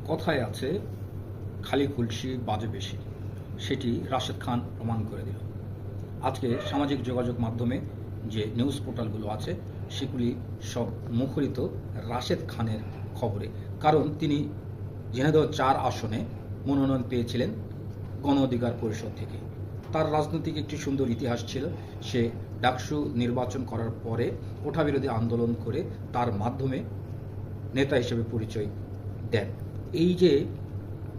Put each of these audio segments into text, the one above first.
কথায় আছে খালি কলসি বাজে বেশি, সেটি রাশেদ খান প্রমাণ করে দিল। আজকে সামাজিক যোগাযোগ মাধ্যমে যে নিউজ পোর্টালগুলো আছে সেগুলি সব মুখরিত রাশেদ খানের খবরে। কারণ তিনি ঝিনাইদহ ৪ আসনে মনোনয়ন পেয়েছিলেন গণ অধিকার পরিষদ থেকে। তার রাজনৈতিক একটি সুন্দর ইতিহাস ছিল। সে ডাকসু নির্বাচন করার পরে কোটা বিরোধী আন্দোলন করে তার মাধ্যমে নেতা হিসেবে পরিচয় দেন। এই যে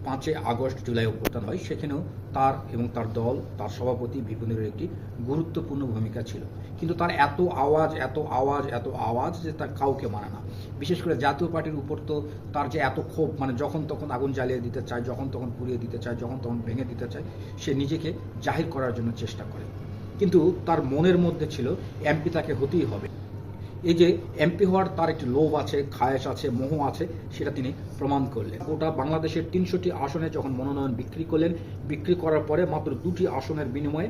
৫ আগস্ট জুলাই অভ্যুত্থান হয়, সেখানেও তার এবং তার দল, তার সভাপতি বিপিনের একটি গুরুত্বপূর্ণ ভূমিকা ছিল। কিন্তু তার এত আওয়াজ যে তার কাউকে মানে না। বিশেষ করে জাতীয় পার্টির উপর তো তার যে এত ক্ষোভ, মানে যখন তখন আগুন জ্বালিয়ে দিতে চায়, যখন তখন পুড়িয়ে দিতে চায়, যখন তখন ভেঙে দিতে চায়, সে নিজেকে জাহির করার জন্য চেষ্টা করে। কিন্তু তার মনের মধ্যে ছিল এমপি তাকে হতেই হবে। এই যে এমপি হওয়ার তার একটি লোভ আছে, খায়েশ আছে, মোহ আছে, সেটা তিনি প্রমাণ করলেন। গোটা বাংলাদেশের ৩০০টি আসনে যখন মনোনয়ন বিক্রি করলেন, বিক্রি করার পরে মাত্র 2টি আসনের বিনিময়ে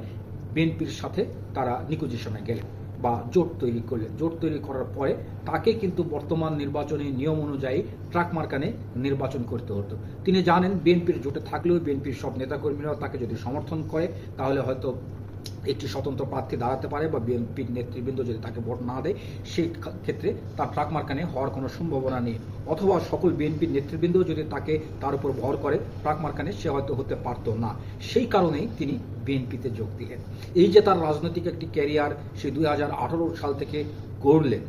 বিএনপির সাথে তারা নিকুজিশনে গেলেন বা জোট তৈরি করলেন। জোট তৈরি করার পরে তাকে কিন্তু বর্তমান নির্বাচনী নিয়ম অনুযায়ী ট্রাক মার্কানে নির্বাচন করতে হতো। তিনি জানেন বিএনপির জোটে থাকলেও বিএনপির সব নেতাকর্মীরা তাকে যদি সমর্থন করে তাহলে হয়তো একটি স্বতন্ত্র প্রার্থী দাঁড়াতে পারে, বা বিএনপির নেতৃবৃন্দ যদি তাকে ভোট না দেয় সেই ক্ষেত্রে তার ট্রাক মার্কানে হওয়ার কোনো সম্ভাবনা নেই। অথবা সকল বিএনপির নেতৃবৃন্দ যদি তার উপর ভর করে ট্রাক মার্কানে, সে হয়তো হতে পারত না। সেই কারণেই তিনি বিএনপিতে যোগ দিলেন। এই যে তার রাজনৈতিক একটি ক্যারিয়ার সে 2018 সাল থেকে গড়লেন,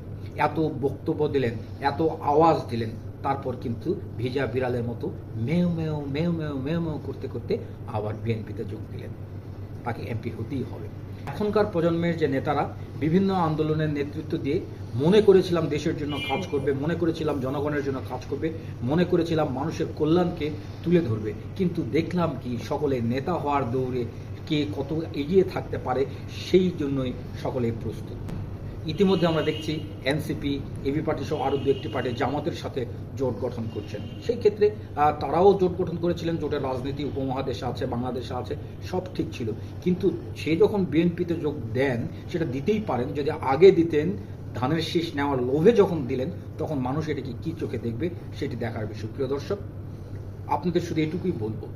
এত বক্তব্য দিলেন, এত আওয়াজ দিলেন, তারপর কিন্তু ভিজা বিড়ালের মতো মেও মেও মেও মেও মেও মেও করতে করতে আবার বিএনপিতে যোগ দিলেন। তাকে এমপি হতেই হবে। এখনকার প্রজন্মের যে নেতারা বিভিন্ন আন্দোলনের নেতৃত্ব দিয়ে মনে করেছিলাম দেশের জন্য কাজ করবে, মনে করেছিলাম জনগণের জন্য কাজ করবে, মনে করেছিলাম মানুষের কল্যাণকে তুলে ধরবে, কিন্তু দেখলাম কি সকলে নেতা হওয়ার দৌড়ে কে কত এগিয়ে থাকতে পারে সেই জন্যই সকলে প্রস্তুত। ইতিমধ্যে আমরা দেখছি এনসিপি, এবি পার্টি সহ আরও 2-1টি পার্টি জামাতের সাথে জোট গঠন করছেন। সেই ক্ষেত্রে তারাও জোট গঠন করেছিলেন। জোটের রাজনীতি উপমহাদেশে আছে, বাংলাদেশে আছে, সব ঠিক ছিল। কিন্তু সে যখন বিএনপিতে যোগ দেন, সেটা দিতেই পারেন, যদি আগে দিতেন ধানের শীষ নেওয়ার লোভে যখন দিলেন, তখন মানুষ এটাকে কী চোখে দেখবে সেটি দেখার বিষয়। প্রিয় দর্শক, আপনাদের শুধু এটুকুই বলবো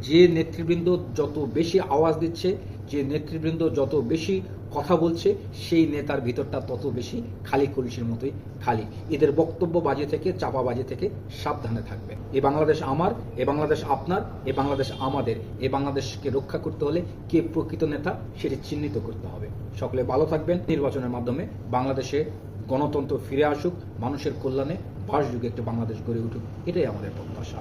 যে নেতৃবৃন্দ যত বেশি আওয়াজ দিচ্ছে, যে নেতৃবৃন্দ যত বেশি কথা বলছে, সেই নেতার ভিতরটা তত বেশি খালি কলসির মতোই খালি। এদের বক্তব্য বাজে থেকে, চাপা বাজে থেকে সাবধানে থাকবেন। এ বাংলাদেশ আমার, এ বাংলাদেশ আপনার, এ বাংলাদেশ আমাদের। এ বাংলাদেশকে রক্ষা করতে হলে কে প্রকৃত নেতা সেটি চিহ্নিত করতে হবে। সকলে ভালো থাকবেন। নির্বাচনের মাধ্যমে বাংলাদেশে গণতন্ত্র ফিরে আসুক, মানুষের কল্যাণে বাসযোগ্য একটা বাংলাদেশ গড়ে উঠুক, এটাই আমাদের প্রত্যাশা।